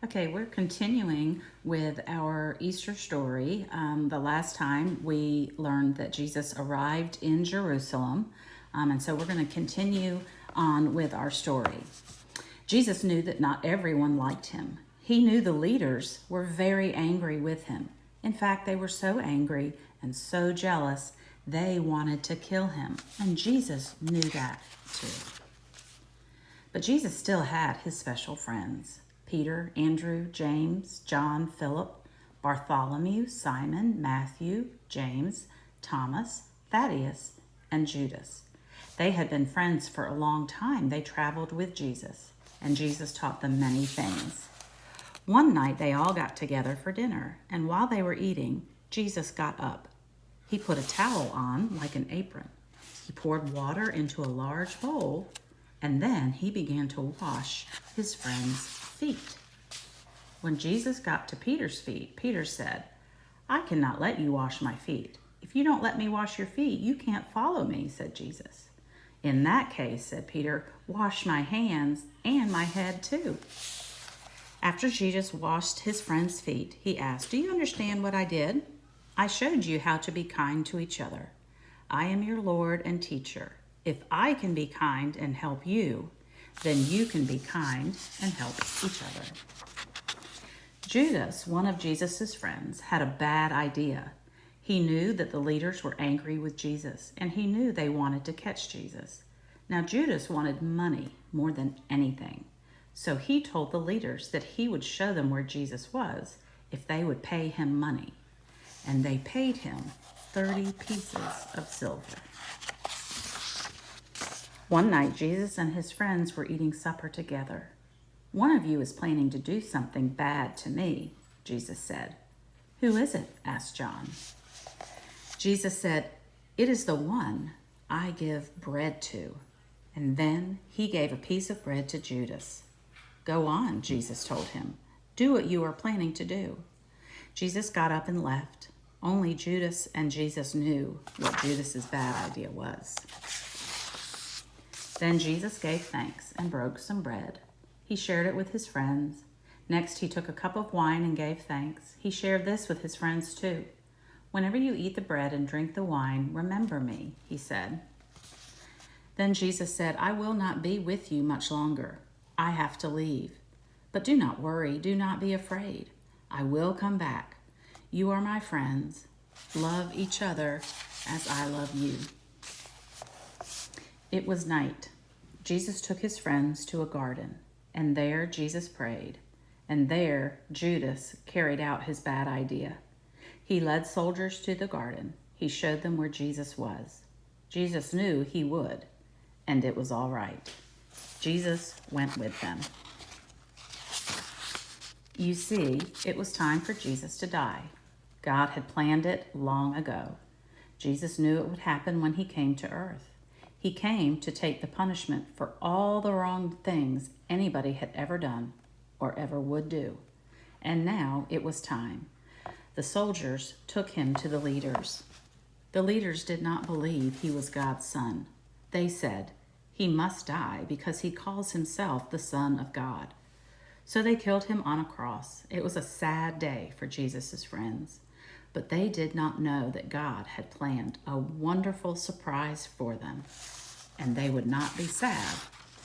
Okay, we're continuing with our Easter story. The last time we learned that Jesus arrived in Jerusalem, and so we're going to continue on with our story. Jesus knew that not everyone liked him. He knew the leaders were very angry with him. In fact, they were so angry and so jealous, they wanted to kill him. And Jesus knew that too. But Jesus still had his special friends: Peter, Andrew, James, John, Philip, Bartholomew, Simon, Matthew, James, Thomas, Thaddeus, and Judas. They had been friends for a long time. They traveled with Jesus, and Jesus taught them many things. One night they all got together for dinner, and while they were eating, Jesus got up. He put a towel on like an apron. He poured water into a large bowl, and then he began to wash his friends' feet. When Jesus got to Peter's feet, Peter said, "I cannot let you wash my feet. If you don't let me wash your feet, you can't follow me," said Jesus. "In that case," said Peter, "wash my hands and my head too." After Jesus washed his friends' feet, he asked, "Do you understand what I did? I showed you how to be kind to each other. I am your Lord and teacher. If I can be kind and help you, then you can be kind and help each other." Judas, one of Jesus' friends, had a bad idea. He knew that the leaders were angry with Jesus, and he knew they wanted to catch Jesus. Now, Judas wanted money more than anything, so he told the leaders that he would show them where Jesus was if they would pay him money. And they paid him 30 pieces of silver. One night, Jesus and his friends were eating supper together. "One of you is planning to do something bad to me," Jesus said. "Who is it?" asked John. Jesus said, "It is the one I give bread to." And then he gave a piece of bread to Judas. "Go on," Jesus told him. "Do what you are planning to do." Jesus got up and left. Only Judas and Jesus knew what Judas's bad idea was. Then Jesus gave thanks and broke some bread. He shared it with his friends. Next, he took a cup of wine and gave thanks. He shared this with his friends too. "Whenever you eat the bread and drink the wine, remember me," he said. Then Jesus said, "I will not be with you much longer. I have to leave. But do not worry, do not be afraid. I will come back. You are my friends. Love each other as I love you." It was night. Jesus took his friends to a garden, and there Jesus prayed, and there Judas carried out his bad idea. He led soldiers to the garden. He showed them where Jesus was. Jesus knew he would, and it was all right. Jesus went with them. You see, it was time for Jesus to die. God had planned it long ago. Jesus knew it would happen when he came to earth. He came to take the punishment for all the wrong things anybody had ever done or ever would do. And now it was time. The soldiers took him to the leaders. The leaders did not believe he was God's son. They said, "He must die because he calls himself the Son of God." So they killed him on a cross. It was a sad day for Jesus' friends. But they did not know that God had planned a wonderful surprise for them, and they would not be sad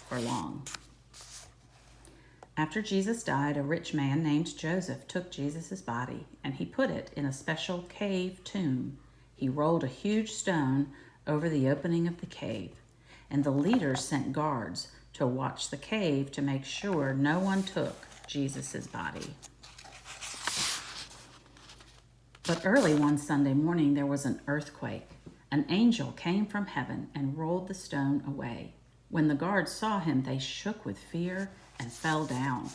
for long. After Jesus died, a rich man named Joseph took Jesus' body, and he put it in a special cave tomb. He rolled a huge stone over the opening of the cave, and the leaders sent guards to watch the cave to make sure no one took Jesus' body. But early one Sunday morning, there was an earthquake. An angel came from heaven and rolled the stone away. When the guards saw him, they shook with fear and fell down.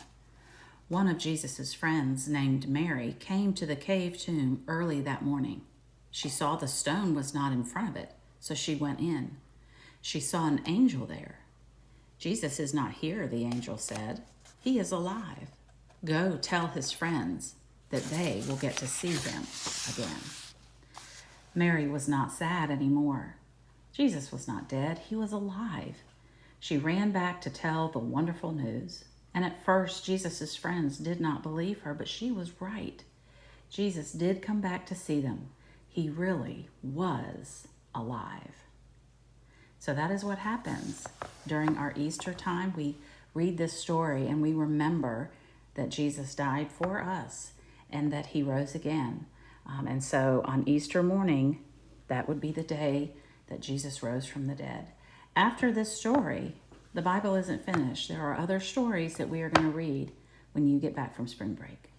One of Jesus' friends, named Mary, came to the cave tomb early that morning. She saw the stone was not in front of it, so she went in. She saw an angel there. "Jesus is not here," the angel said. "He is alive. Go tell his friends that they will get to see him again." Mary was not sad anymore. Jesus was not dead. He was alive. She ran back to tell the wonderful news. And at first, Jesus' friends did not believe her, but she was right. Jesus did come back to see them. He really was alive. So that is what happens during our Easter time. We read this story and we remember that Jesus died for us and that he rose again. And so on Easter morning, that would be the day that Jesus rose from the dead. After this story, the Bible isn't finished. There are other stories that we are going to read when you get back from spring break.